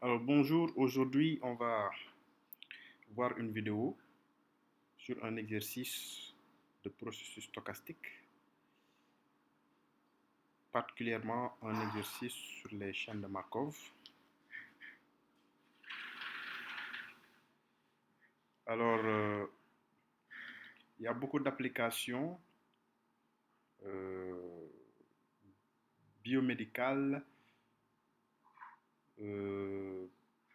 Alors bonjour, aujourd'hui on va voir une vidéo sur un exercice de processus stochastique, particulièrement un exercice sur les chaînes de Markov. Alors, il y a beaucoup d'applications euh, biomédicales euh,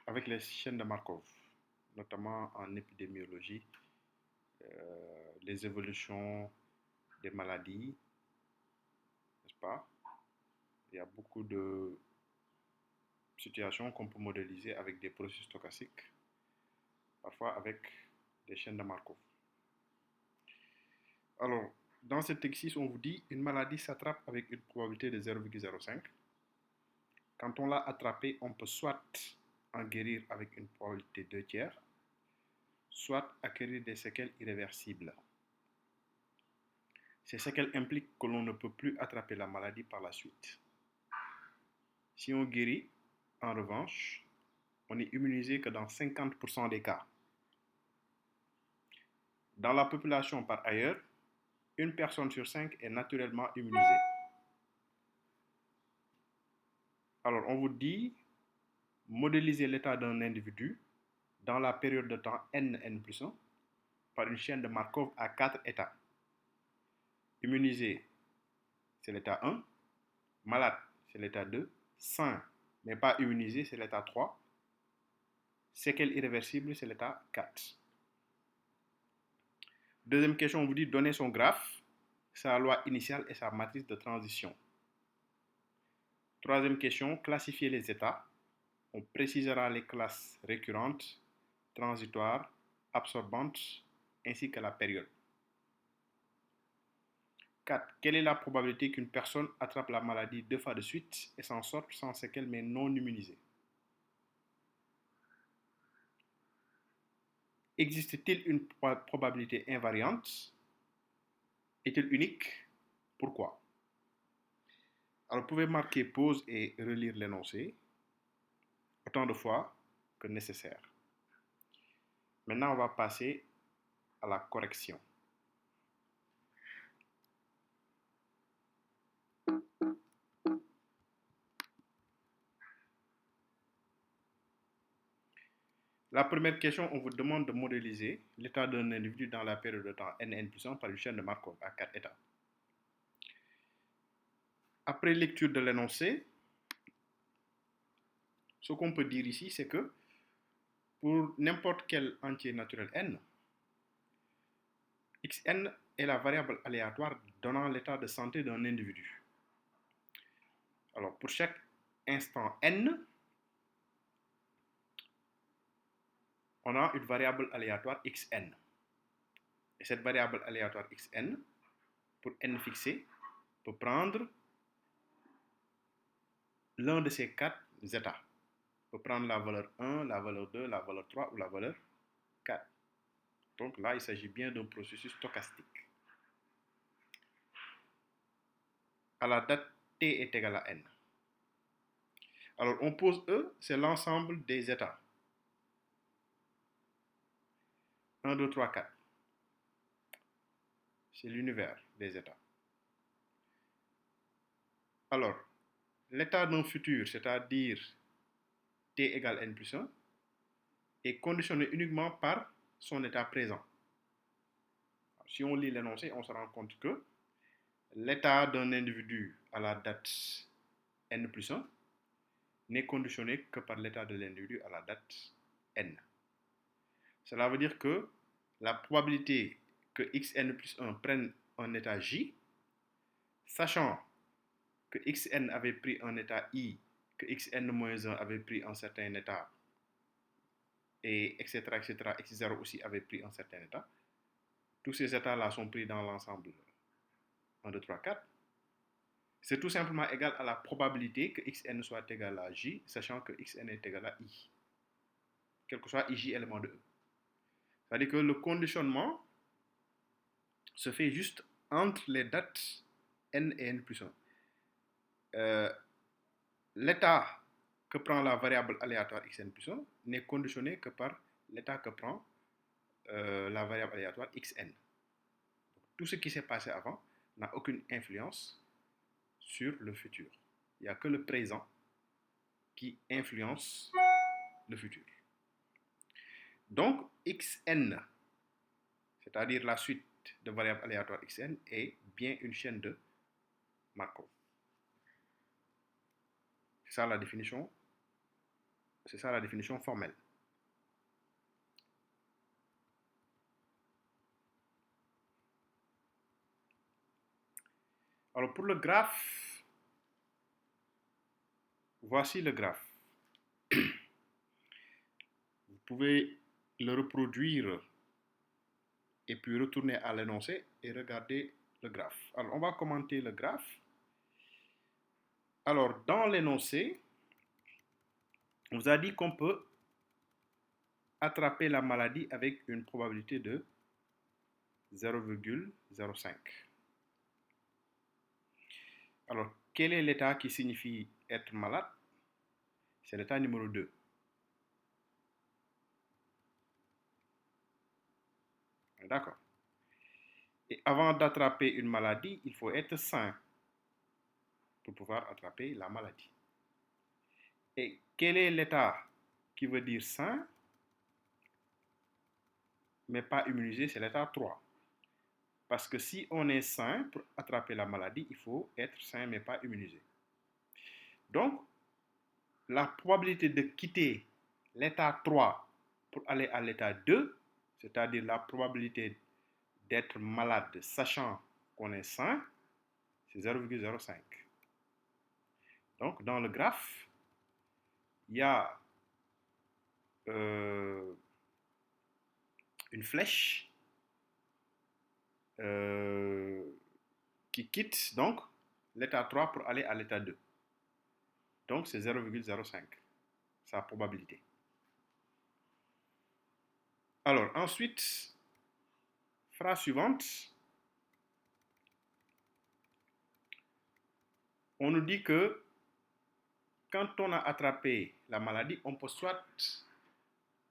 avec les chaînes de Markov, notamment en épidémiologie, les évolutions des maladies, n'est-ce pas? Il y a beaucoup de situations qu'on peut modéliser avec des processus stochastiques, parfois avec des chaînes de Markov. Alors, dans cet exercice, on vous dit une maladie s'attrape avec une probabilité de 0,05. Quand on l'a attrapée, on peut soit en guérir avec une probabilité 2 tiers, soit acquérir des séquelles irréversibles. Ces séquelles impliquent que l'on ne peut plus attraper la maladie par la suite. Si on guérit, en revanche, on est immunisé que dans 50% des cas. Dans la population par ailleurs, une personne sur 5 est naturellement immunisée. Alors, on vous dit modéliser l'état d'un individu dans la période de temps n plus 1 par une chaîne de Markov à 4 états. Immunisé, c'est l'état 1. Malade, c'est l'état 2. Sain, mais pas immunisé, c'est l'état 3. Séquelles irréversibles, c'est l'état 4. Deuxième question, on vous dit donner son graphe, sa loi initiale et sa matrice de transition. Troisième question, classifier les états. On précisera les classes récurrentes, transitoires, absorbantes, ainsi que la période. 4. Quelle est la probabilité qu'une personne attrape la maladie 2 fois de suite et s'en sorte sans séquelles mais non immunisée? Existe-t-il une probabilité invariante? Est-elle unique? Pourquoi? Alors, vous pouvez marquer pause et relire l'énoncé autant de fois que nécessaire. Maintenant, on va passer à la correction. La première question, on vous demande de modéliser l'état d'un individu dans la période de temps n plus 1 par une chaîne de Markov à 4 états. Après lecture de l'énoncé, ce qu'on peut dire ici, c'est que pour n'importe quel entier naturel n, xn est la variable aléatoire donnant l'état de santé d'un individu. Alors, pour chaque instant n, on a une variable aléatoire xn. Et cette variable aléatoire xn, pour n fixé, peut prendre l'un de ces 4 états. On peut prendre la valeur 1, la valeur 2, la valeur 3 ou la valeur 4. Donc là, il s'agit bien d'un processus stochastique. À la date t est égal à n. Alors, on pose E, c'est l'ensemble des états. 1, 2, 3, 4. C'est l'univers des états. Alors, l'état d'un futur, c'est-à-dire t égale n plus 1, est conditionné uniquement par son état présent. Alors, si on lit l'énoncé, on se rend compte que l'état d'un individu à la date n plus 1 n'est conditionné que par l'état de l'individu à la date n. Cela veut dire que la probabilité que xn plus 1 prenne un état j, sachant que xn avait pris un état i, que xn-1 avait pris un certain état, et etc., x0 aussi avait pris un certain état, tous ces états-là sont pris dans l'ensemble 1, 2, 3, 4, c'est tout simplement égal à la probabilité que xn soit égal à j, sachant que xn est égal à i, quel que soit ij élément de E. C'est-à-dire que le conditionnement se fait juste entre les dates n et n plus 1. L'état que prend la variable aléatoire xn plus 1 n'est conditionné que par l'état que prend la variable aléatoire xn. Tout ce qui s'est passé avant n'a aucune influence sur le futur. Il n'y a que le présent qui influence le futur. Donc, xn, c'est-à-dire la suite de variables aléatoires xn, est bien une chaîne de Markov. C'est ça la définition formelle. Alors pour le graphe, voici le graphe. Vous pouvez le reproduire et puis retourner à l'énoncé et regarder le graphe. Alors on va commenter le graphe. Alors dans l'énoncé, on vous a dit qu'on peut attraper la maladie avec une probabilité de 0,05. Alors, quel est l'état qui signifie être malade? C'est l'état numéro 2. D'accord. Et avant d'attraper une maladie, il faut être sain pour pouvoir attraper la maladie. Et quel est l'état qui veut dire sain, mais pas immunisé? C'est l'état 3. Parce que si on est sain, pour attraper la maladie, il faut être sain, mais pas immunisé. Donc, la probabilité de quitter l'état 3 pour aller à l'état 2, c'est-à-dire la probabilité d'être malade sachant qu'on est sain, c'est 0,05. Donc, dans le graphe, il y a une flèche qui quitte donc l'état 3 pour aller à l'état 2. Donc, c'est 0,05, sa probabilité. Alors, ensuite, phrase suivante. On nous dit que quand on a attrapé la maladie, on peut soit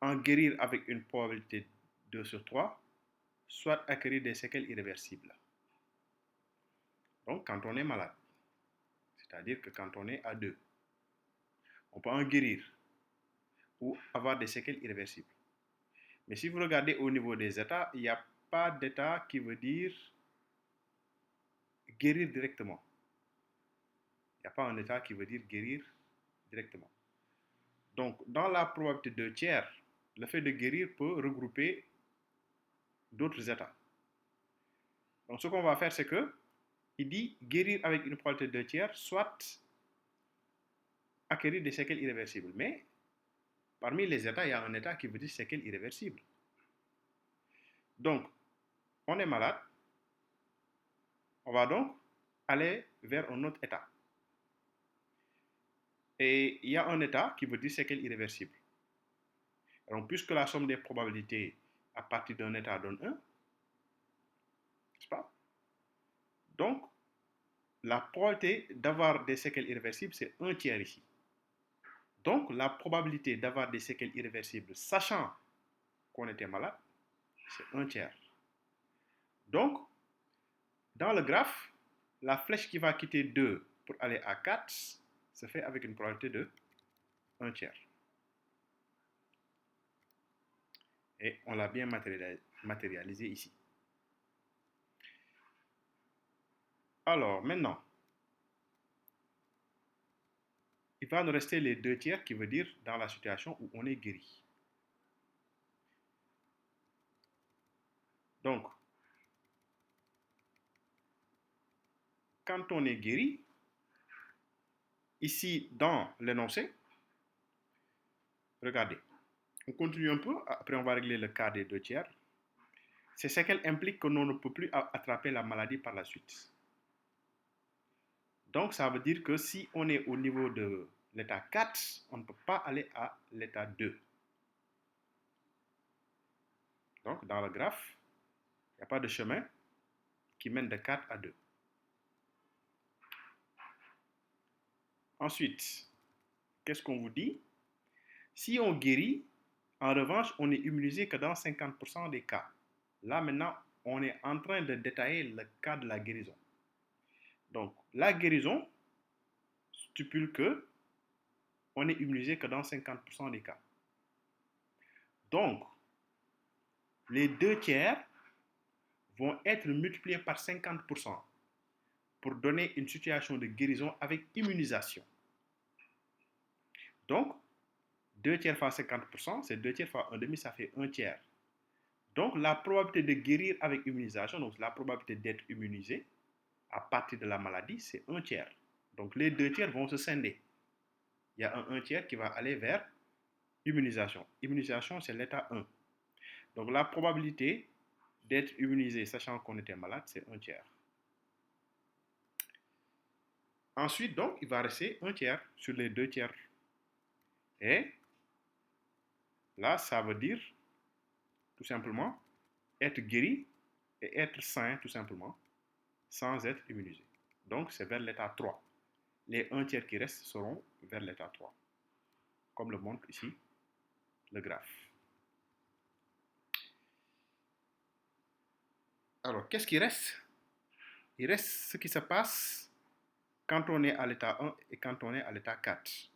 en guérir avec une probabilité 2 sur 3, soit acquérir des séquelles irréversibles. Donc, quand on est malade, c'est-à-dire que quand on est à 2, on peut en guérir ou avoir des séquelles irréversibles. Mais si vous regardez au niveau des états, il n'y a pas d'état qui veut dire guérir directement. Il n'y a pas un état qui veut dire guérir directement. Donc, dans la probabilité 2 tiers, le fait de guérir peut regrouper d'autres états. Donc, ce qu'on va faire, c'est que il dit guérir avec une probabilité 2 tiers, soit acquérir des séquelles irréversibles. Mais parmi les états, il y a un état qui veut dire séquelles irréversibles. Donc, on est malade, on va donc aller vers un autre état. Et il y a un état qui veut dire séquelles irréversibles. Alors, puisque la somme des probabilités à partir d'un état donne 1, n'est-ce pas? Donc, la probabilité d'avoir des séquelles irréversibles, c'est 1 tiers ici. Donc, la probabilité d'avoir des séquelles irréversibles, sachant qu'on était malade, c'est 1 tiers. Donc, dans le graphe, la flèche qui va quitter 2 pour aller à 4 se fait avec une probabilité de 1 tiers. Et on l'a bien matérialisé ici. Alors, maintenant, il va nous rester les 2 tiers qui veut dire dans la situation où on est guéri. Donc, quand on est guéri, ici dans l'énoncé, regardez, on continue un peu, après on va régler le cas des 2 tiers. C'est ce qu'elle implique que l'on ne peut plus attraper la maladie par la suite. Donc, ça veut dire que si on est au niveau de l'état 4, on ne peut pas aller à l'état 2. Donc, dans le graphe, il n'y a pas de chemin qui mène de 4 à 2. Ensuite, qu'est-ce qu'on vous dit? Si on guérit, en revanche, on n'est immunisé que dans 50% des cas. Là, maintenant, on est en train de détailler le cas de la guérison. Donc, la guérison stipule que on n'est immunisé que dans 50% des cas. Donc, les 2 tiers vont être multipliés par 50% pour donner une situation de guérison avec immunisation. Donc, 2 tiers fois 50%, c'est 2 tiers fois 1,5, ça fait 1 tiers. Donc, la probabilité de guérir avec immunisation, donc la probabilité d'être immunisé à partir de la maladie, c'est 1 tiers. Donc, les 2 tiers vont se scinder. Il y a un 1 tiers qui va aller vers immunisation. Immunisation, c'est l'état 1. Donc, la probabilité d'être immunisé, sachant qu'on était malade, c'est 1 tiers. Ensuite, donc, il va rester 1 tiers sur les 2 tiers. Et là, ça veut dire tout simplement être guéri et être sain, tout simplement, sans être immunisé. Donc, c'est vers l'état 3. Les 1 tiers qui restent seront vers l'état 3, comme le montre ici le graphe. Alors, qu'est-ce qui reste? Il reste ce qui se passe quand on est à l'état 1 et quand on est à l'état 4.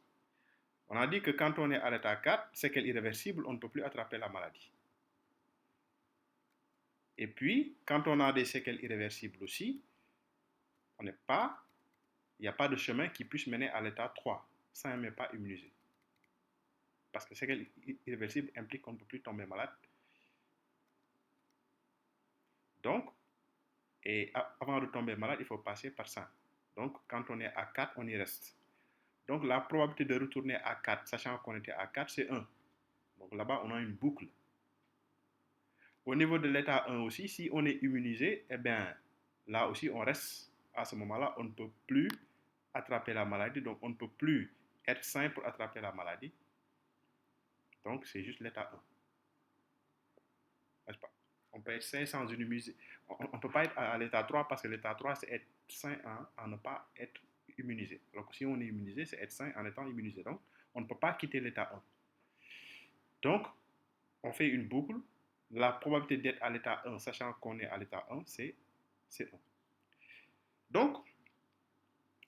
On a dit que quand on est à l'état 4, séquelle irréversible, on ne peut plus attraper la maladie. Et puis, quand on a des séquelles irréversibles aussi, il n'y a pas de chemin qui puisse mener à l'état 3 sans même pas immunisé. Parce que séquelles irréversibles implique qu'on ne peut plus tomber malade. Donc, et avant de tomber malade, il faut passer par ça. Donc, quand on est à 4, on y reste. Donc, la probabilité de retourner à 4, sachant qu'on était à 4, c'est 1. Donc, là-bas, on a une boucle. Au niveau de l'état 1 aussi, si on est immunisé, eh bien, là aussi, on reste. À ce moment-là, on ne peut plus attraper la maladie. Donc, on ne peut plus être sain pour attraper la maladie. Donc, c'est juste l'état 1. N'est-ce pas? On peut être sain sans immuniser. On ne peut pas être à l'état 3 parce que l'état 3, c'est être sain en ne pas être immunisé. Alors que si on est immunisé, c'est être sain en étant immunisé. Donc, on ne peut pas quitter l'état 1. Donc, on fait une boucle. La probabilité d'être à l'état 1, sachant qu'on est à l'état 1, c'est 1. Donc,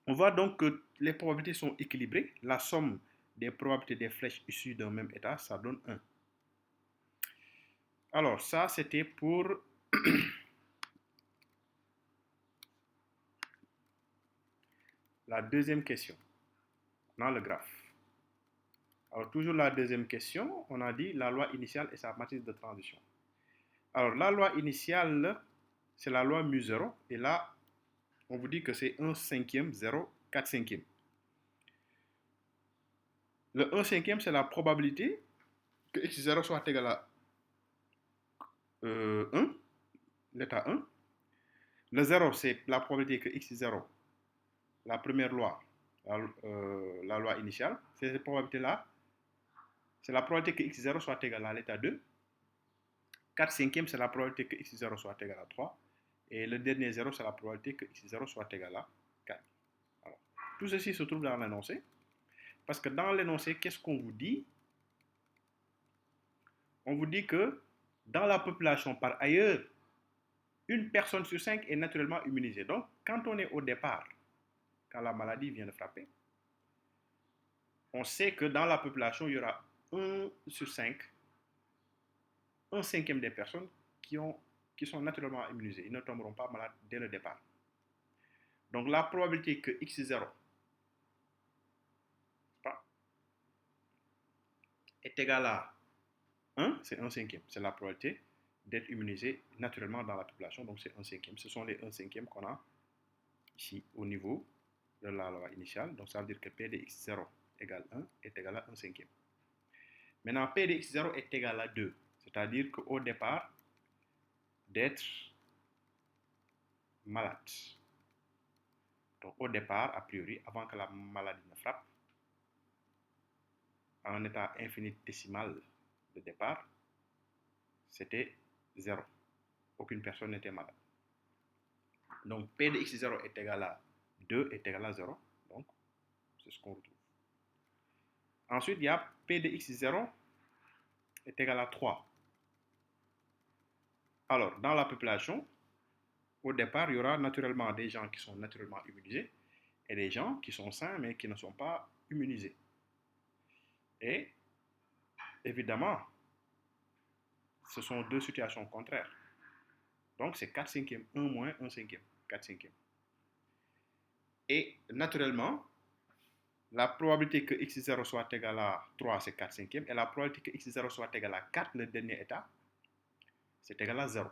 on voit donc que les probabilités sont équilibrées. La somme des probabilités des flèches issues d'un même état, ça donne 1. Alors, ça, c'était pour la deuxième question dans le graphe. Alors, toujours la deuxième question, on a dit la loi initiale et sa matrice de transition. Alors, la loi initiale, c'est la loi mu0. Et là, on vous dit que c'est 1 cinquième, 0, 4 cinquièmes. Le 1 cinquième, c'est la probabilité que x0 soit égal à 1, l'état 1. Le 0, c'est la probabilité que x0, la première loi, la loi initiale, c'est cette probabilité-là. C'est la probabilité que x0 soit égal à l'état 2. 4 cinquièmes, c'est la probabilité que x0 soit égal à 3. Et le dernier 0, c'est la probabilité que x0 soit égal à 4. Alors, tout ceci se trouve dans l'énoncé. Parce que dans l'énoncé, qu'est-ce qu'on vous dit? On vous dit que dans la population, par ailleurs, une personne sur 5 est naturellement immunisée. Donc, quand on est au départ, quand la maladie vient de frapper, on sait que dans la population, il y aura 1 sur 5, 1 cinquième des personnes qui sont naturellement immunisées. Ils ne tomberont pas malades dès le départ. Donc, la probabilité que x0 est égale à 1, c'est 1 cinquième. C'est la probabilité d'être immunisé naturellement dans la population. Donc, c'est 1 cinquième. Ce sont les 1 cinquième qu'on a ici au niveau de la loi initiale. Donc, ça veut dire que P de x0 égale 1 est égal à 1 cinquième. Maintenant, P de x0 est égal à 2. C'est-à-dire qu'au départ, d'être malade. Donc, au départ, a priori, avant que la maladie ne frappe, à un état infinitésimal de départ, c'était 0. Aucune personne n'était malade. Donc, P de x0 est égal à 2 est égal à 0. Donc, c'est ce qu'on retrouve. Ensuite, il y a P de x0 est égal à 3. Alors, dans la population, au départ, il y aura naturellement des gens qui sont naturellement immunisés et des gens qui sont sains mais qui ne sont pas immunisés. Et évidemment, ce sont deux situations contraires. Donc, c'est 4 cinquièmes, 1 moins 1 cinquième, 4 cinquièmes. Et naturellement, la probabilité que x0 soit égal à 3, c'est 4 cinquièmes. Et la probabilité que x0 soit égal à 4, le dernier état, c'est égal à 0.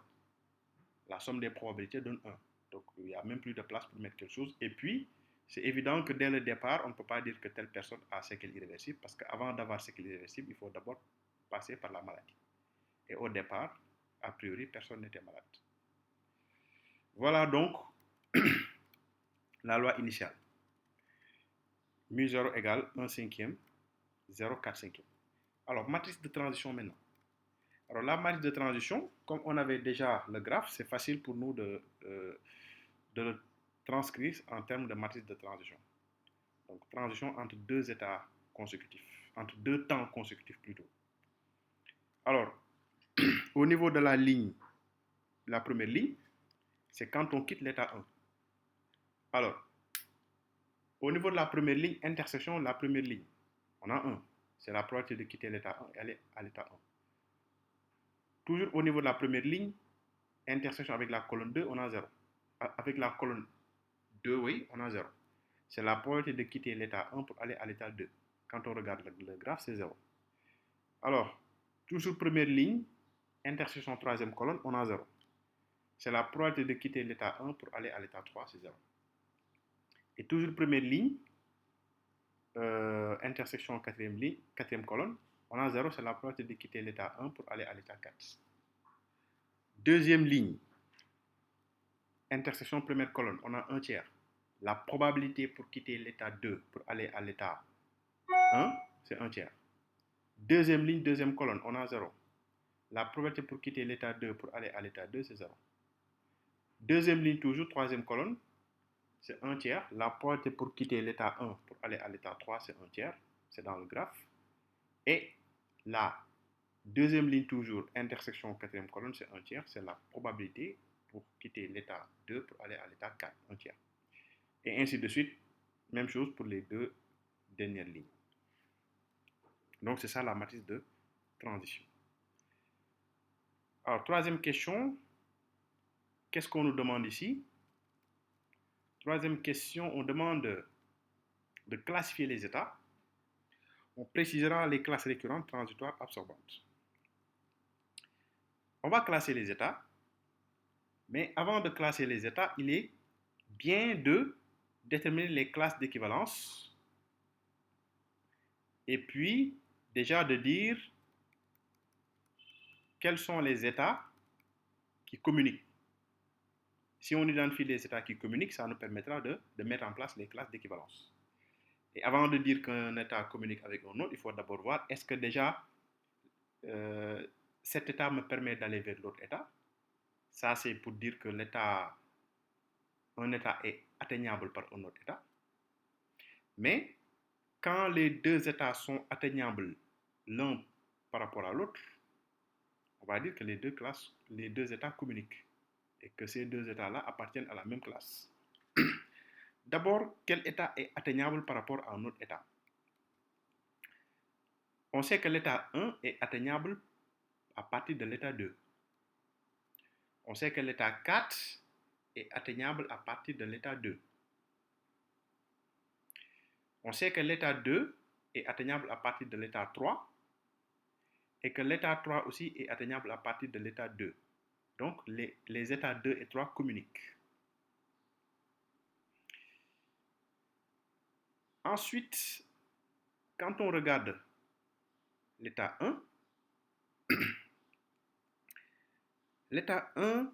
La somme des probabilités donne 1. Donc, il n'y a même plus de place pour mettre quelque chose. Et puis, c'est évident que dès le départ, on ne peut pas dire que telle personne a séquelles irréversibles, parce qu'avant d'avoir séquelles irréversibles, il faut d'abord passer par la maladie. Et au départ, a priori, personne n'était malade. Voilà donc la loi initiale. Mu0 égale 1 cinquième, 0, 4 cinquième. Alors, matrice de transition maintenant. Alors, la matrice de transition, comme on avait déjà le graphe, c'est facile pour nous de le transcrire en termes de matrice de transition. Donc, transition entre deux états consécutifs, entre deux temps consécutifs plutôt. Alors, au niveau de la ligne, la première ligne, c'est quand on quitte l'état 1. Alors, au niveau de la première ligne, intersection, la première ligne, on a 1. C'est la probabilité de quitter l'état 1 et aller à l'état 1. Toujours au niveau de la première ligne, intersection avec la colonne 2, on a 0. Avec la colonne 2, oui, on a 0. C'est la probabilité de quitter l'état 1 pour aller à l'état 2. Quand on regarde le graphe, c'est 0. Alors, toujours première ligne, intersection troisième colonne, on a 0. C'est la probabilité de quitter l'état 1 pour aller à l'état 3, c'est 0. Et toujours première ligne, intersection quatrième colonne, on a 0, c'est la probabilité de quitter l'état 1 pour aller à l'état 4. Deuxième ligne, intersection première colonne, on a 1 tiers. La probabilité pour quitter l'état 2 pour aller à l'état 1, c'est 1 tiers. Deuxième ligne, deuxième colonne, on a 0. La probabilité pour quitter l'état 2 pour aller à l'état 2, c'est 0. Deuxième ligne, toujours, troisième colonne, c'est 1 tiers. La probabilité pour quitter l'état 1 pour aller à l'état 3, c'est 1 tiers. C'est dans le graphe. Et la deuxième ligne, toujours, intersection quatrième colonne, c'est 1 tiers. C'est la probabilité pour quitter l'état 2 pour aller à l'état 4, 1 tiers. Et ainsi de suite, même chose pour les deux dernières lignes. Donc, c'est ça la matrice de transition. Alors, troisième question, qu'est-ce qu'on nous demande ici? Troisième question, on demande de classifier les états. On précisera les classes récurrentes, transitoires, absorbantes. On va classer les états, mais avant de classer les états, il est bien de déterminer les classes d'équivalence et puis déjà de dire quels sont les états qui communiquent. Si on identifie les états qui communiquent, ça nous permettra de mettre en place les classes d'équivalence. Et avant de dire qu'un état communique avec un autre, il faut d'abord voir est-ce que déjà cet état me permet d'aller vers l'autre état. Ça, c'est pour dire que un état est atteignable par un autre état. Mais quand les deux états sont atteignables l'un par rapport à l'autre, on va dire que les deux états communiquent et que ces deux états-là appartiennent à la même classe. D'abord, quel état est atteignable par rapport à un autre état? On sait que l'état 1 est atteignable à partir de l'état 2. On sait que l'état 4 est atteignable à partir de l'état 2. On sait que l'état 2 est atteignable à partir de l'état 3 et que l'état 3 aussi est atteignable à partir de l'état 2. Donc, les états 2 et 3 communiquent. Ensuite, quand on regarde l'état 1, l'état 1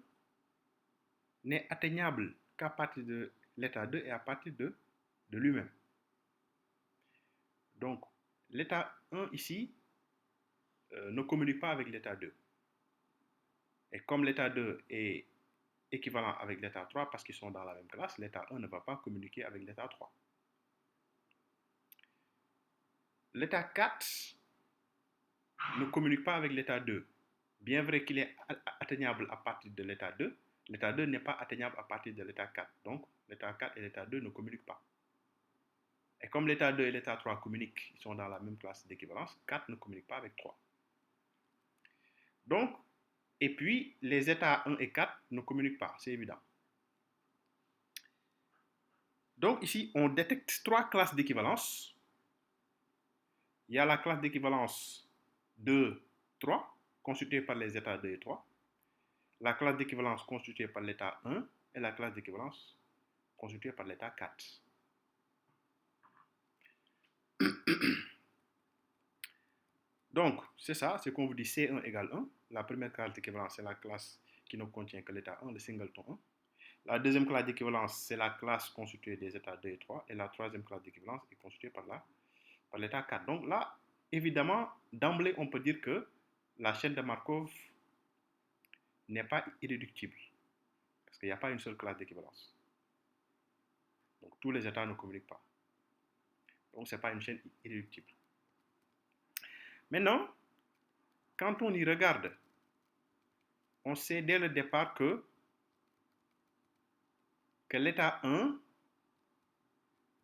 n'est atteignable qu'à partir de l'état 2 et à partir de lui-même. Donc, l'état 1 ici ne communique pas avec l'état 2. Et comme l'état 2 est équivalent avec l'état 3 parce qu'ils sont dans la même classe, l'état 1 ne va pas communiquer avec l'état 3. l'état 4 ne communique pas avec l'état 2. Bien vrai qu'il est atteignable à partir de l'état 2 n'est pas atteignable à partir de l'état 4. Donc, l'état 4 et l'état 2 ne communiquent pas. Et comme l'état 2 et l'état 3 communiquent, ils sont dans la même classe d'équivalence, 4 ne communique pas avec 3. Donc, et puis, les états 1 et 4 ne communiquent pas, c'est évident. Donc, ici, on détecte 3 classes d'équivalence. Il y a la classe d'équivalence 2, 3, constituée par les états 2 et 3. La classe d'équivalence constituée par l'état 1 et la classe d'équivalence constituée par l'état 4. Donc, c'est ça, c'est qu'on vous dit C1 égale 1. La première classe d'équivalence, c'est la classe qui ne contient que l'état 1, le singleton 1. La deuxième classe d'équivalence, c'est la classe constituée des états 2 et 3. Et la troisième classe d'équivalence est constituée par l'état 4. Donc là, évidemment, d'emblée, on peut dire que la chaîne de Markov n'est pas irréductible. Parce qu'il n'y a pas une seule classe d'équivalence. Donc tous les états ne communiquent pas. Donc ce n'est pas une chaîne irréductible. Maintenant, quand on y regarde, on sait dès le départ que l'état 1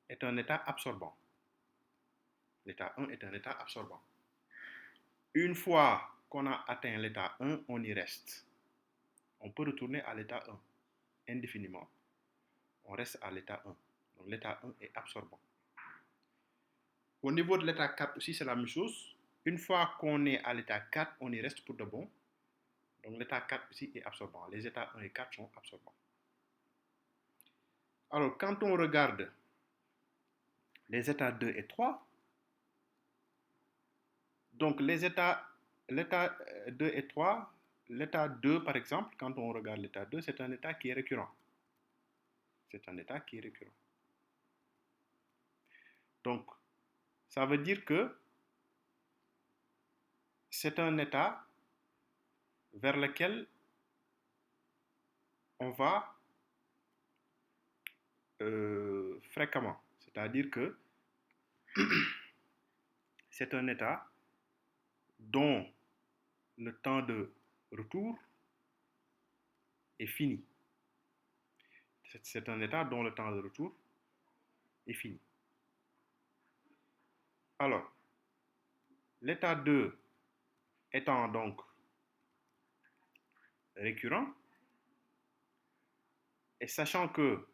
est un état absorbant. L'état 1 est un état absorbant. Une fois qu'on a atteint l'état 1, on y reste. On peut retourner à l'état 1 indéfiniment. On reste à l'état 1. Donc l'état 1 est absorbant. Au niveau de l'état 4 aussi, c'est la même chose. Une fois qu'on est à l'état 4, on y reste pour de bon. Donc l'état 4 aussi est absorbant. Les états 1 et 4 sont absorbants. Alors, quand on regarde les états 2 et 3, donc l'état 2 et 3, l'état 2 par exemple, quand on regarde l'état 2, c'est un état qui est récurrent. C'est un état qui est récurrent. Donc, ça veut dire que c'est un état vers lequel on va fréquemment. C'est-à-dire que c'est un état dont le temps de retour est fini. C'est un état dont le temps de retour est fini. Alors, l'état 2 étant donc récurrent, et sachant que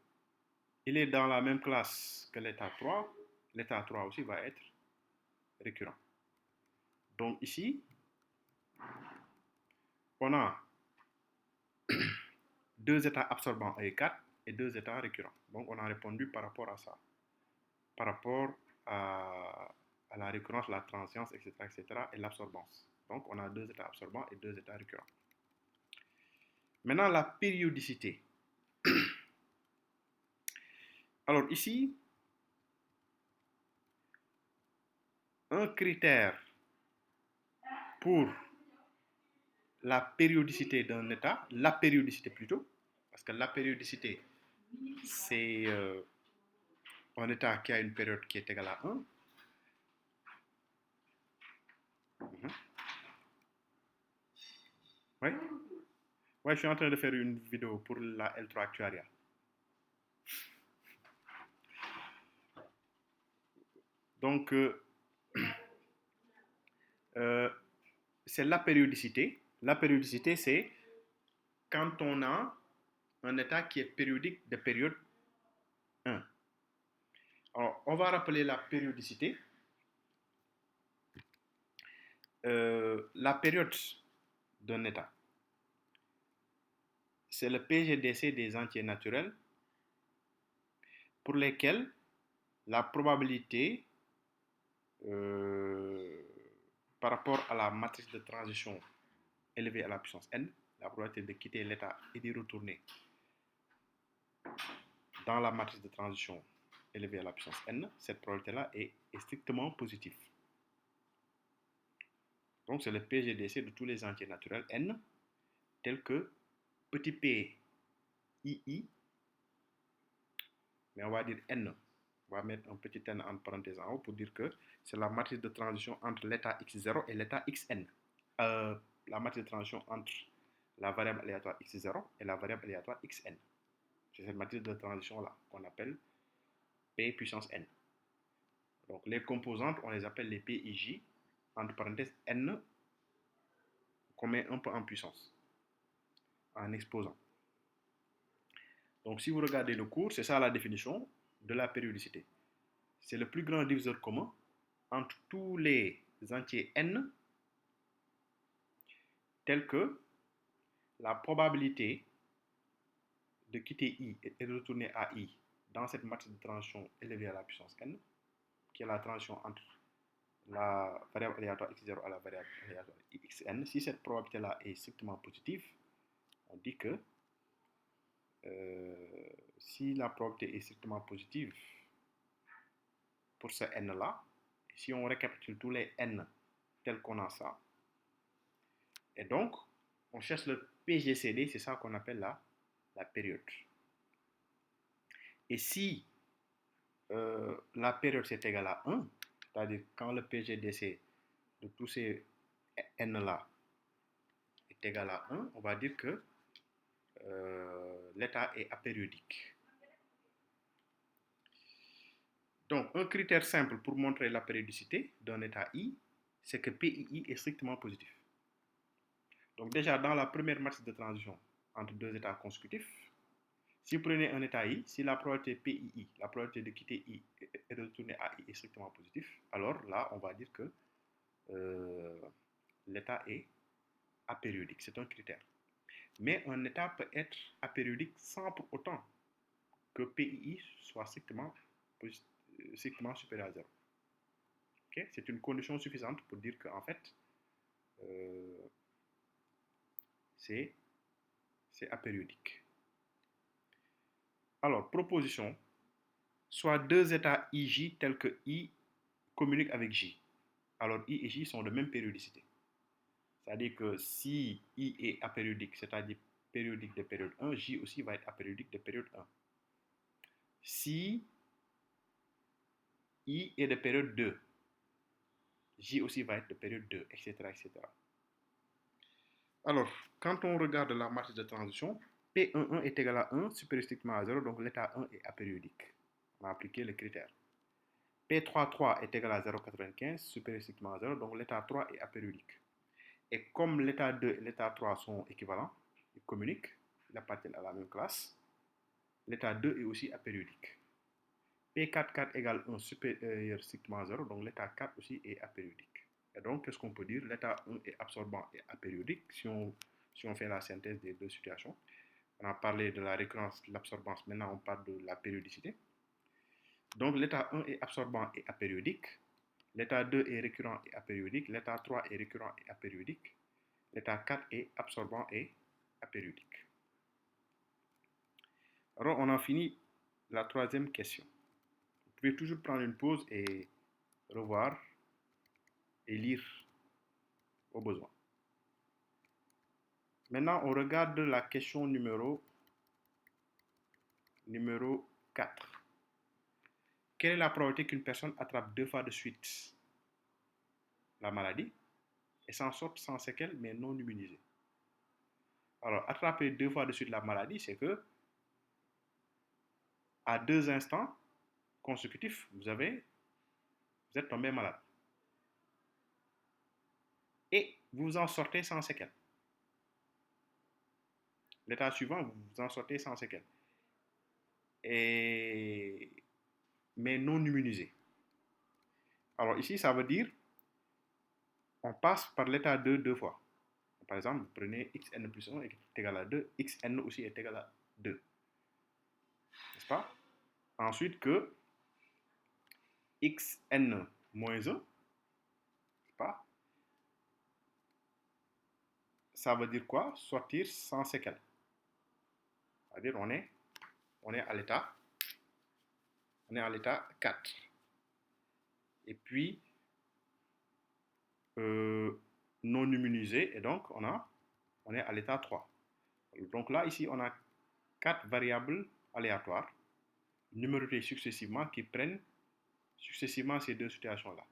il est dans la même classe que l'état 3 aussi va être récurrent. Donc ici, on a deux états absorbants E4 et deux états récurrents. Donc on a répondu par rapport à ça, par rapport à la récurrence, la transience, etc., et l'absorbance. Donc on a deux états absorbants et deux états récurrents. Maintenant, la périodicité. Alors ici, un critère pour la périodicité d'un état, la périodicité plutôt, parce que la périodicité, c'est un état qui a une période qui est égale à 1. Oui. Ouais, je suis en train de faire une vidéo pour la L3 Actuaria. Donc, c'est la périodicité. La périodicité, c'est quand on a un état qui est périodique de période 1. Alors, on va rappeler la périodicité. La période d'un état, c'est le PGDC des entiers naturels pour lesquels la probabilité par rapport à la matrice de transition élevée à la puissance n, la probabilité de quitter l'état et d'y retourner dans la matrice de transition élevée à la puissance n, cette probabilité-là est strictement positive. Donc c'est le PGDC de tous les entiers naturels n, tels que petit p, ii, mais on va dire n On va mettre un petit n entre parenthèses en haut pour dire que c'est la matrice de transition entre l'état x0 et l'état xn. La matrice de transition entre la variable aléatoire x0 et la variable aléatoire xn. C'est cette matrice de transition-là qu'on appelle P puissance n. Donc les composantes, on les appelle les PIJ, entre parenthèses n, qu'on met un peu en puissance, en exposant. Donc si vous regardez le cours, c'est ça la définition de la périodicité. C'est le plus grand diviseur commun entre tous les entiers n, tels que la probabilité de quitter I et de retourner à I dans cette matrice de transition élevée à la puissance n, qui est la transition entre la variable aléatoire x0 à la variable aléatoire xn. Si cette probabilité-là est strictement positive, on dit que si la probabilité est strictement positive pour ce n-là, si on récapitule tous les n tels qu'on a ça, et donc on cherche le PGCD, c'est ça qu'on appelle la période. Et si la période c'est égal à 1, c'est-à-dire quand le PGDC de tous ces n-là est égal à 1, on va dire que l'état est apériodique. Donc, un critère simple pour montrer la périodicité d'un état I, c'est que PII est strictement positif. Donc déjà, dans la première matrice de transition entre deux états consécutifs, si vous prenez un état I, si la probabilité PII, la probabilité de quitter I et de retourner à I est strictement positif, alors là, on va dire que l'état est apériodique. C'est un critère. Mais un état peut être apériodique sans pour autant que PII soit strictement supérieur à 0. Okay? C'est une condition suffisante pour dire qu'en fait, c'est apériodique. Alors, proposition, soit deux états IJ tels que I communiquent avec J. Alors, I et J sont de même périodicité. C'est-à-dire que si I est apériodique, c'est-à-dire périodique de période 1, J aussi va être apériodique de période 1. Si I est de période 2, J aussi va être de période 2, etc., etc. Alors, quand on regarde la matrice de transition, P11 est égal à 1, supérieur strictement à 0, donc l'état 1 est apériodique. On a appliqué le critère. P33 est égal à 0,95, supérieur strictement à 0, donc l'état 3 est apériodique. Et comme l'état 2 et l'état 3 sont équivalents, ils communiquent, ils appartiennent à la même classe, l'état 2 est aussi apériodique. P44 égale 1 supérieur strictement à 0, donc l'état 4 aussi est apériodique. Et donc, qu'est-ce qu'on peut dire? L'état 1 est absorbant et apériodique si on fait la synthèse des deux situations. On a parlé de la récurrence, de l'absorbance, maintenant on parle de la périodicité. Donc l'état 1 est absorbant et apériodique, l'état 2 est récurrent et apériodique, l'état 3 est récurrent et apériodique, l'état 4 est absorbant et apériodique. Alors on a fini la troisième question. Vous pouvez toujours prendre une pause et revoir et lire au besoin. Maintenant, on regarde la question numéro 4. Quelle est la probabilité qu'une personne attrape 2 fois de suite la maladie et s'en sorte sans séquelles mais non immunisée? Alors, attraper 2 fois de suite la maladie, c'est que à 2 instants consécutifs, vous êtes tombé malade. Et vous en sortez sans séquelles. L'état suivant, vous en sortez sans séquelles. Mais non immunisé. Alors ici, ça veut dire on passe par l'état 2 deux fois. Par exemple, vous prenez xn plus 1 est égal à 2, xn aussi est égal à 2. N'est-ce pas? Ensuite que xn moins 1, n'est-ce pas? Ça veut dire quoi? Sortir sans séquelles. C'est-à-dire on est à l'état 4. Et puis non immunisé, et donc on est à l'état 3. Donc là, ici, on a 4 variables aléatoires. numérotées successivement qui prennent successivement ces deux situations-là.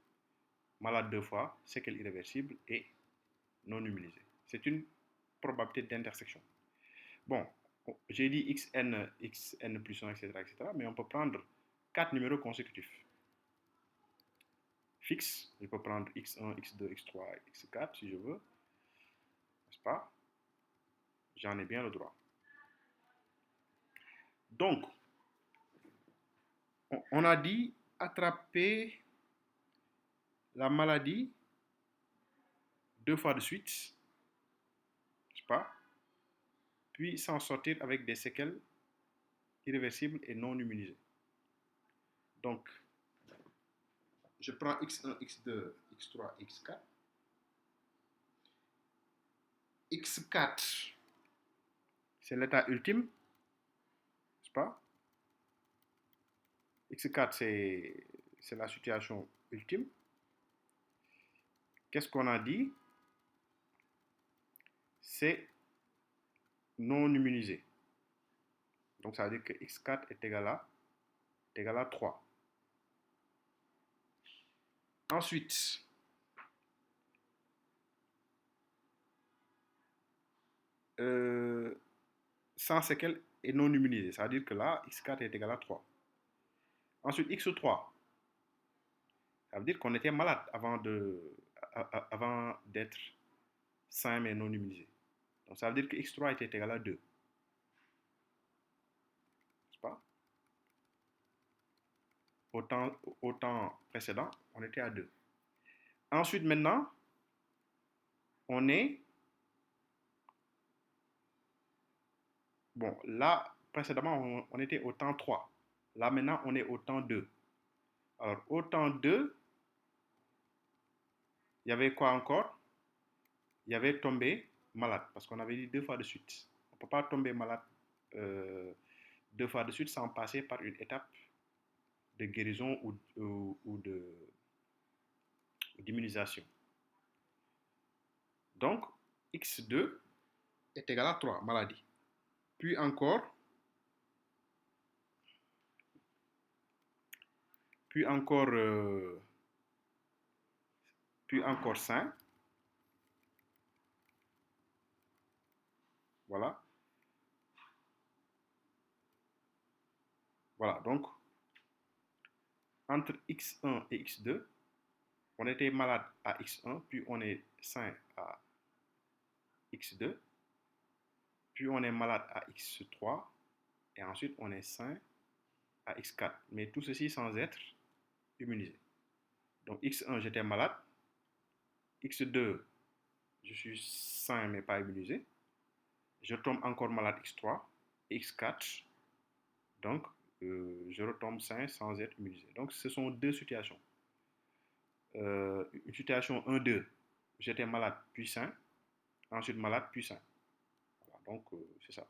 Malade deux fois, séquelle irréversible et non numérisé. C'est une probabilité d'intersection. Bon, j'ai dit xn plus 1, etc., mais on peut prendre 4 numéros consécutifs. Fixes, je peux prendre x1, x2, x3, x4 si je veux, n'est-ce pas? J'en ai bien le droit. Donc, on a dit attraper la maladie 2 fois de suite, n'est-ce pas? Puis s'en sortir avec des séquelles irréversibles et non immunisées. Donc, je prends x1, x2, x3, x4. x4, c'est l'état ultime, n'est-ce pas? x4, c'est la situation ultime. Qu'est-ce qu'on a dit? C'est non immunisé. Donc, ça veut dire que x4 est égal à 3. Ensuite, sans séquelles et non immunisé. Ça veut dire que là, x4 est égal à 3. Ensuite, x3. Ça veut dire qu'on était malade avant d'être sain mais non immunisé. Donc, ça veut dire que x3 était égal à 2. N'est-ce pas? Au temps précédent, on était à 2. Ensuite, maintenant, on est... Bon, là, précédemment, on était au temps 3. Là, maintenant, on est au temps 2. Alors, au temps 2, il y avait quoi encore? Il y avait tombé malade, parce qu'on avait dit 2 fois de suite. On ne peut pas tomber malade 2 fois de suite sans passer par une étape de guérison ou d'immunisation. Donc, x2 est égal à 3, maladie. Puis encore, puis encore 5. Voilà. Voilà, donc, entre x1 et x2, on était malade à x1, puis on est sain à x2, puis on est malade à x3, et ensuite on est sain à x4. Mais tout ceci sans être immunisé. Donc x1, j'étais malade. x2, je suis sain mais pas immunisé. Je tombe encore malade x3 et x4. Donc, je retombe sain sans être immunisé. Donc, ce sont deux situations. Une situation 1-2, j'étais malade puis sain. Ensuite malade puis sain. Voilà, donc, c'est ça.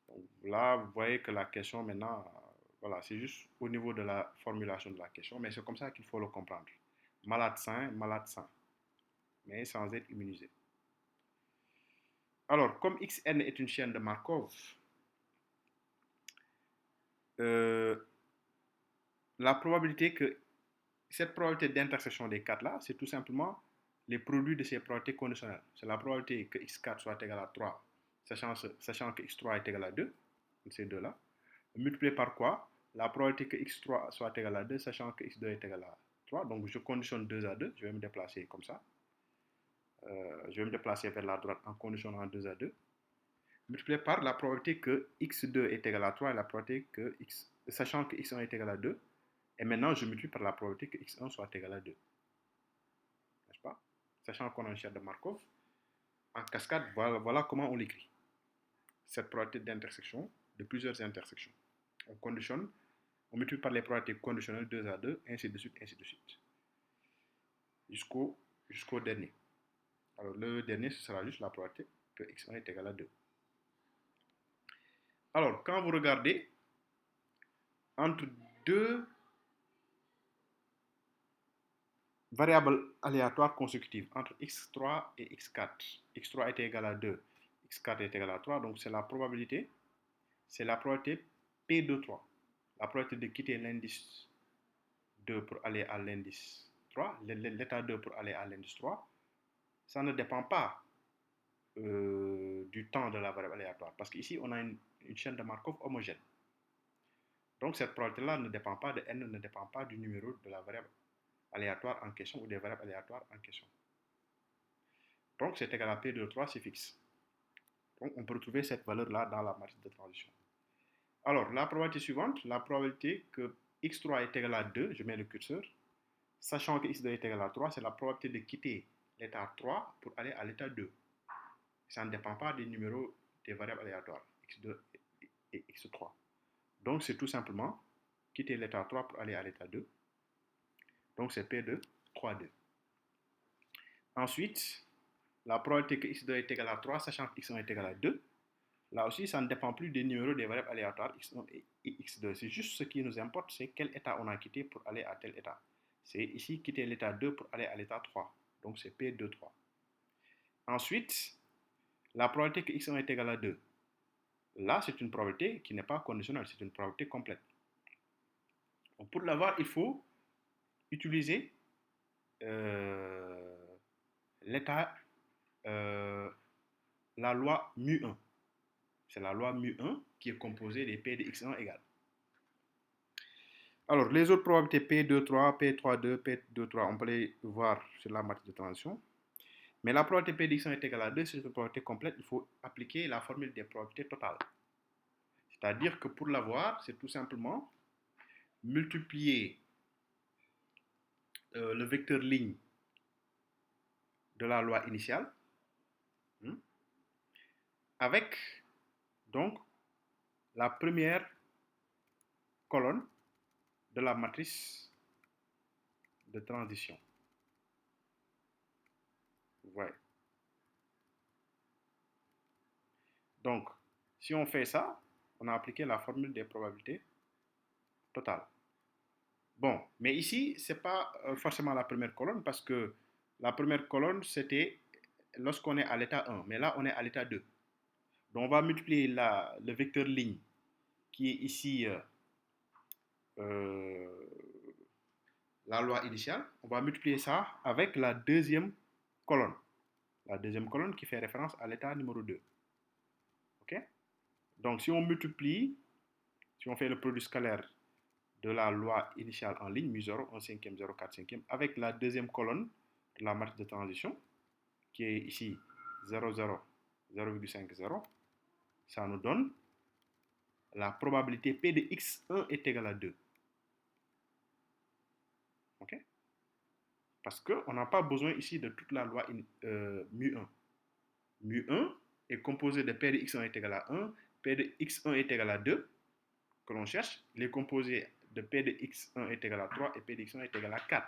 Donc, là, vous voyez que la question maintenant, voilà, c'est juste au niveau de la formulation de la question, mais c'est comme ça qu'il faut le comprendre. Malade sain, mais sans être immunisé. Alors, comme Xn est une chaîne de Markov, la probabilité que cette probabilité d'intersection des quatre là, c'est tout simplement les produits de ces probabilités conditionnelles. C'est la probabilité que x4 soit égal à 3, sachant que x3 est égal à 2, ces deux-là, multiplié par quoi? La probabilité que x3 soit égal à 2, sachant que x2 est égal à 3. Donc, je conditionne 2 à 2, je vais me déplacer comme ça. Je vais me déplacer vers la droite en conditionnant 2 à 2, multiplié par la probabilité que x2 est égal à 3 et la probabilité que sachant que x1 est égal à 2, et maintenant je multiplie par la probabilité que x1 soit égal à 2. N'est-ce pas? Sachant qu'on a une chaîne de Markov, en cascade, voilà comment on l'écrit. Cette probabilité d'intersection de plusieurs intersections. On conditionne, on multiplie par les probabilités conditionnelles 2 à 2, ainsi de suite, jusqu'au dernier. Alors le dernier, ce sera juste la probabilité que x1 est égal à 2. Alors, quand vous regardez entre deux variables aléatoires consécutives, entre x3 et x4, x3 est égal à 2, x4 est égal à 3, donc c'est la probabilité P de 3. la probabilité de quitter l'indice 2 pour aller à l'indice 3, l'état 2 pour aller à l'indice 3, ça ne dépend pas du temps de la variable aléatoire. Parce qu'ici, on a une chaîne de Markov homogène. Donc, cette probabilité-là ne dépend pas de n, ne dépend pas du numéro de la variable aléatoire en question ou des variables aléatoires en question. Donc, c'est égal à P de 3, c'est fixe. Donc, on peut retrouver cette valeur-là dans la matrice de transition. Alors, la probabilité suivante, la probabilité que x3 est égal à 2, je mets le curseur, sachant que x2 est égal à 3, c'est la probabilité de quitter l'état 3 pour aller à l'état 2. Ça ne dépend pas des numéros des variables aléatoires, x2 et x3. Donc, c'est tout simplement quitter l'état 3 pour aller à l'état 2. Donc, c'est P de 3, 2. Ensuite, la probabilité que x2 est égal à 3, sachant que x1 est égal à 2, là aussi, ça ne dépend plus des numéros des variables aléatoires x1 et x2. C'est juste ce qui nous importe, c'est quel état on a quitté pour aller à tel état. C'est ici quitter l'état 2 pour aller à l'état 3. Donc, c'est P2, 3. Ensuite, la probabilité que x1 est égal à 2. Là, c'est une probabilité qui n'est pas conditionnelle, c'est une probabilité complète. Donc, pour l'avoir, il faut utiliser l'état, la loi mu1. C'est la loi mu1 qui est composée des P de x1 égale. Alors, les autres probabilités P2, 3, P3, 2, P2, 3, on peut les voir sur la matrice de transition. Mais la probabilité P de x1 est égale à 2, c'est une probabilité complète. Il faut appliquer la formule des probabilités totales. C'est-à-dire que pour l'avoir, c'est tout simplement multiplier le vecteur ligne de la loi initiale avec donc la première colonne de la matrice de transition. Vous voyez. Donc, si on fait ça, on a appliqué la formule des probabilités totales. Bon, mais ici, ce n'est pas forcément la première colonne parce que la première colonne, c'était lorsqu'on est à l'état 1. Mais là, on est à l'état 2. Donc, on va multiplier le vecteur ligne qui est ici la loi initiale. On va multiplier ça avec la deuxième colonne. La deuxième colonne qui fait référence à l'état numéro 2. OK? Donc, si on multiplie, si on fait le produit scalaire de la loi initiale en ligne, mu0, 1 cinquième, 0, 4 cinquième, avec la deuxième colonne de la matrice de transition, qui est ici 0, 0, 0,50, ça nous donne la probabilité P de x1 est égale à 2. OK? Parce qu'on n'a pas besoin ici de toute la loi mu1. Mu1 est composé de P de x1 est égal à 1, P de x1 est égal à 2, que l'on cherche. Les composés de P de x1 est égal à 3 et P de x1 est égal à 4.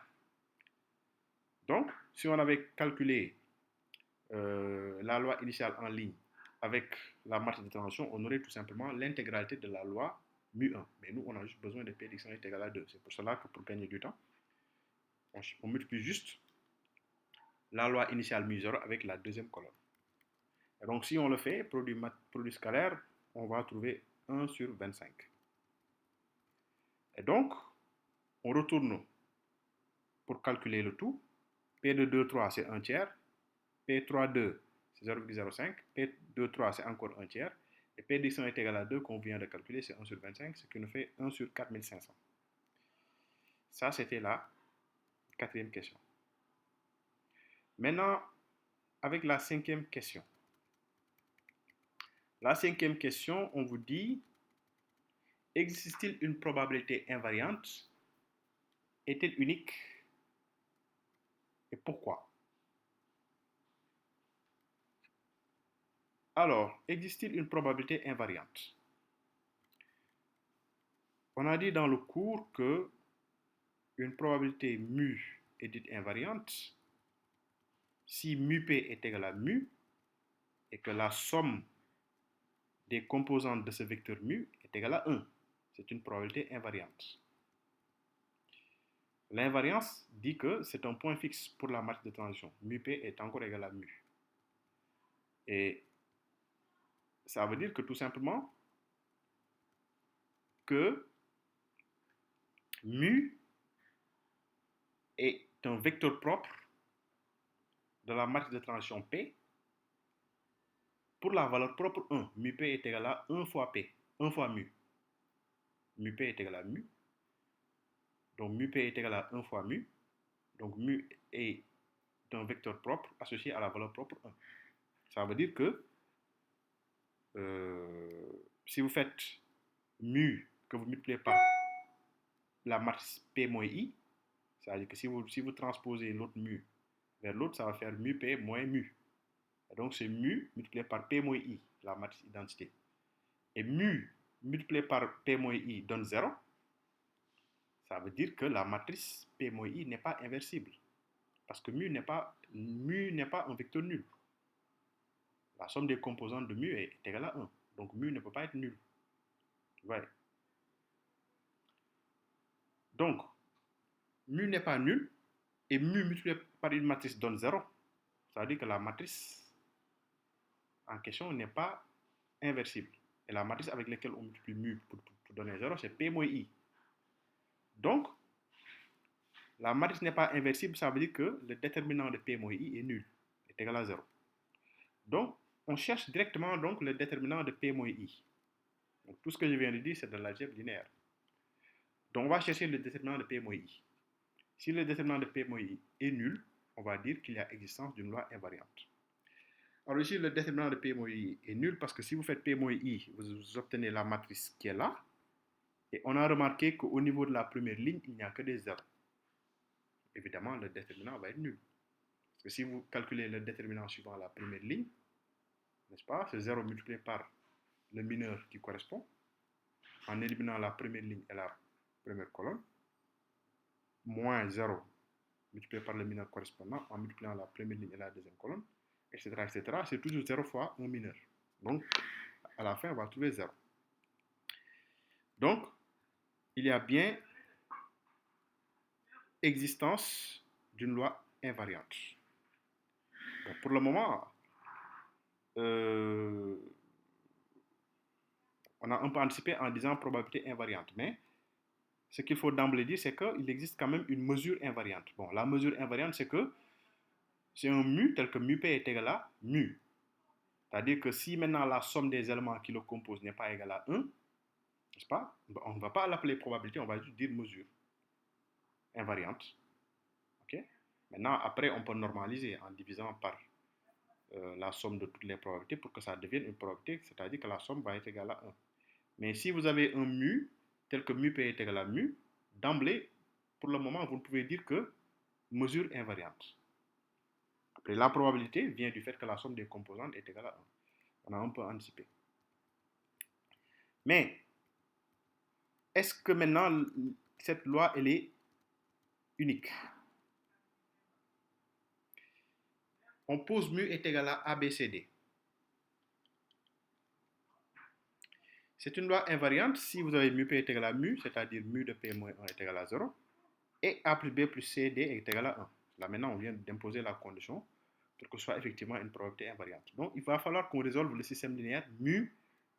Donc, si on avait calculé la loi initiale en ligne avec la matrice de transition, on aurait tout simplement l'intégralité de la loi mu1. Mais nous, on a juste besoin de P de x1 est égal à 2. C'est pour cela que pour gagner du temps, on multiplie juste la loi initiale mu0 avec la deuxième colonne. Et donc, si on le fait, produit scalaire, on va trouver 1 sur 25. Et donc, on retourne pour calculer le tout. P de 2, 3, c'est 1 tiers. P3, 2, c'est 0,05. P2, 3, c'est encore 1 tiers. Et P de 100 est égal à 2, qu'on vient de calculer, c'est 1 sur 25, ce qui nous fait 1 sur 4500. Ça, c'était la quatrième question. Maintenant, avec la cinquième question. La cinquième question, on vous dit, existe-t-il une probabilité invariante? Est-elle unique? Et pourquoi? Alors, existe-t-il une probabilité invariante? On a dit dans le cours que une probabilité mu est dite invariante si mu p est égal à mu et que la somme des composantes de ce vecteur mu est égale à 1. C'est une probabilité invariante. L'invariance dit que c'est un point fixe pour la matrice de transition. Mu p est encore égal à mu. Et ça veut dire que tout simplement que Mu est un vecteur propre de la matrice de transition P pour la valeur propre 1. Mu P est égal à 1 fois P, 1 fois mu. Mu P est égal à mu. Donc mu P est égal à 1 fois mu. Donc mu est un vecteur propre associé à la valeur propre 1. Ça veut dire que si vous faites mu que vous multipliez par la matrice P moins I, ça veut dire que si vous transposez l'autre mu vers l'autre, ça va faire mu P moins mu. Et donc c'est mu multiplié par P moins I, la matrice identité. Et mu multiplié par P moins I donne 0. Ça veut dire que la matrice P moins I n'est pas inversible. Parce que mu n'est pas un vecteur nul. La somme des composantes de mu est égale à 1. Donc mu ne peut pas être nul. Ouais. Donc, mu n'est pas nul et mu multiplié par une matrice donne 0. Ça veut dire que la matrice en question n'est pas inversible. Et la matrice avec laquelle on multiplie mu pour donner 0, c'est P moins I. Donc, la matrice n'est pas inversible, ça veut dire que le déterminant de P moins I est nul, est égal à 0. Donc, on cherche directement donc, le déterminant de P moins I. Donc, tout ce que je viens de dire, c'est de l'algèbre linéaire. Donc, on va chercher le déterminant de P moins I. Si le déterminant de P moins I est nul, on va dire qu'il y a existence d'une loi invariante. Alors ici, le déterminant de P moins I est nul parce que si vous faites P moins I, vous obtenez la matrice qui est là. Et on a remarqué qu'au niveau de la première ligne, il n'y a que des zéros. Évidemment, le déterminant va être nul. Parce que si vous calculez le déterminant suivant la première ligne, n'est-ce pas, c'est 0 multiplié par le mineur qui correspond, en éliminant la première ligne et la première colonne, moins 0 multiplié par le mineur correspondant, en multipliant la première ligne et la deuxième colonne, etc., etc. C'est toujours 0 fois un mineur. Donc, à la fin, on va trouver 0. Donc, il y a bien existence d'une loi invariante. Bon, pour le moment, on a un peu anticipé en disant probabilité invariante, mais ce qu'il faut d'emblée dire, c'est qu'il existe quand même une mesure invariante. Bon, la mesure invariante, c'est que c'est un mu tel que mu p est égal à mu. C'est-à-dire que si maintenant la somme des éléments qui le composent n'est pas égale à 1, n'est-ce pas? On ne va pas l'appeler probabilité, on va juste dire mesure invariante. Okay? Maintenant, après, on peut normaliser en divisant par la somme de toutes les probabilités pour que ça devienne une probabilité, c'est-à-dire que la somme va être égale à 1. Mais si vous avez un mu tel que mu p est égal à mu, d'emblée, pour le moment, vous ne pouvez dire que mesure invariante. Après, la probabilité vient du fait que la somme des composantes est égale à 1. On a un peu anticipé. Mais, est-ce que maintenant, cette loi, elle est unique? On pose mu est égal à ABCD. C'est une loi invariante si vous avez mu p est égal à mu, c'est-à-dire mu de p moins 1 est égal à 0, et a plus b plus c d est égal à 1. Là maintenant, on vient d'imposer la condition pour que ce soit effectivement une probabilité invariante. Donc, il va falloir qu'on résolve le système linéaire mu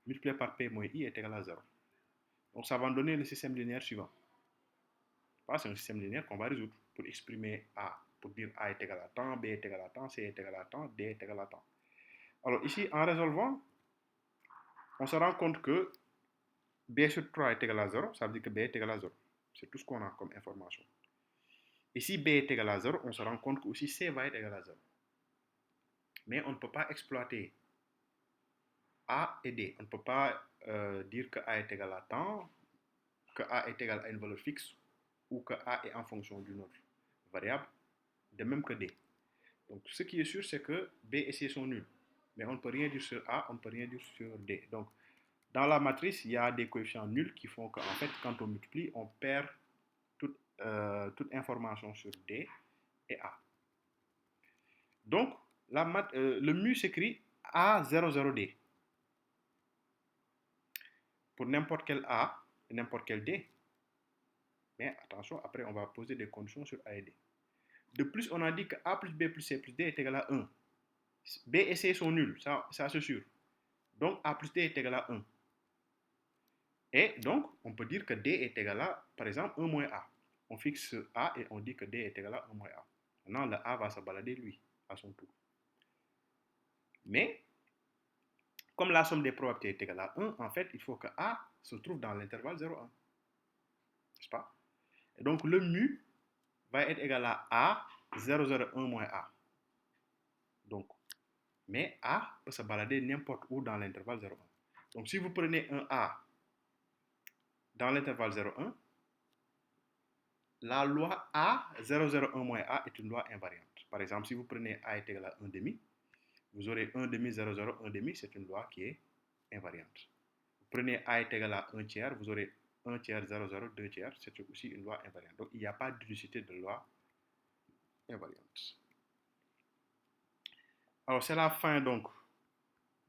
multiplié par p moins i est égal à 0. Donc, ça va donner le système linéaire suivant. C'est un système linéaire qu'on va résoudre pour exprimer a, pour dire a est égal à temps, b est égal à temps, c est égal à temps, d est égal à temps. Alors ici, en résolvant, on se rend compte que b sur 3 est égal à 0, ça veut dire que b est égal à 0. C'est tout ce qu'on a comme information. Et si b est égal à 0, on se rend compte que aussi c va être égal à 0. Mais on ne peut pas exploiter a et d. On ne peut pas dire que a est égal à temps, que a est égal à une valeur fixe, ou que a est en fonction d'une autre variable, de même que d. Donc ce qui est sûr, c'est que b et c sont nuls. Mais on ne peut rien dire sur a, on ne peut rien dire sur d. Donc dans la matrice, il y a des coefficients nuls qui font qu'en fait, quand on multiplie, on perd toute information sur D et A. Donc, le mu s'écrit A00D. Pour n'importe quel A et n'importe quel D. Mais attention, après, on va poser des conditions sur A et D. De plus, on a dit que A plus B plus C plus D est égal à 1. B et C sont nuls, ça c'est sûr. Donc, A plus D est égal à 1. Et donc, on peut dire que D est égal à, par exemple, 1 moins A. On fixe A et on dit que D est égal à 1 moins A. Maintenant, le A va se balader, lui, à son tour. Mais, comme la somme des probabilités est égale à 1, en fait, il faut que A se trouve dans l'intervalle 0,1. N'est-ce pas? Et donc, le mu va être égal à A 0,01 moins A. Donc, mais A peut se balader n'importe où dans l'intervalle 0,1. Donc, si vous prenez un A dans l'intervalle 0,1, la loi A 0,01 moins A est une loi invariante. Par exemple, si vous prenez A est égal à 1 demi, vous aurez 1 demi 0,01 demi, c'est une loi qui est invariante. Vous prenez A est égal à 1 tiers, vous aurez 1 tiers 0,02 tiers, c'est aussi une loi invariante. Donc, il n'y a pas d'unicité de loi invariante. Alors, c'est la fin donc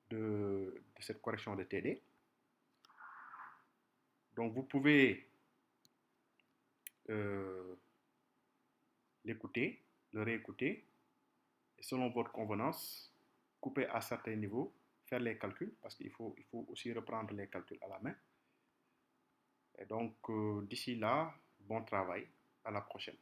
de cette correction de TD. Donc, vous pouvez l'écouter, le réécouter, et selon votre convenance, couper à certains niveaux, faire les calculs, parce qu'il faut aussi reprendre les calculs à la main. Et donc, d'ici là, bon travail, à la prochaine.